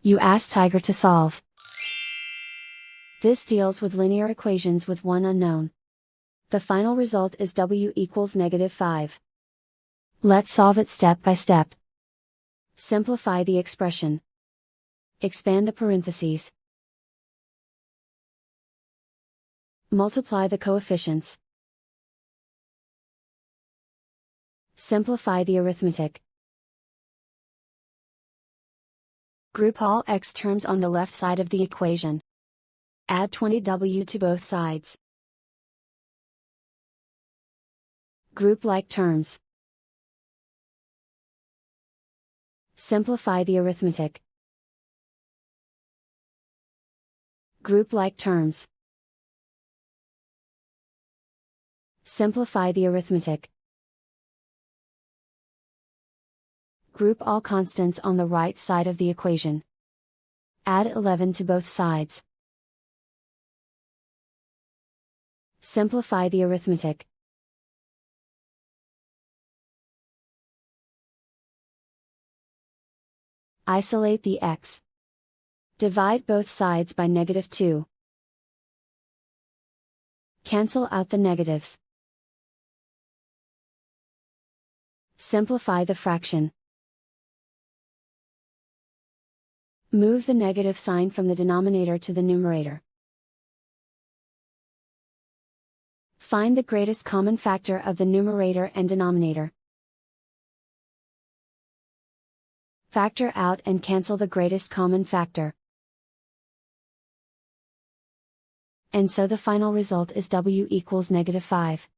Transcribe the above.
You ask Tiger to solve. This deals with linear equations with one unknown. The final result is w equals -5. Let's solve it step by step. Simplify the expression. Expand the parentheses. Multiply the coefficients. Simplify the arithmetic. Group all x terms on the left side of the equation. Add 20w to both sides. Group like terms. Simplify the arithmetic. Group like terms. Simplify the arithmetic. Group all constants on the right side of the equation. Add 11 to both sides. Simplify the arithmetic. Isolate the x. Divide both sides by -2. Cancel out the negatives. Simplify the fraction. Move the negative sign from the denominator to the numerator. Find the greatest common factor of the numerator and denominator. Factor out and cancel the greatest common factor. And so the final result is w equals -5.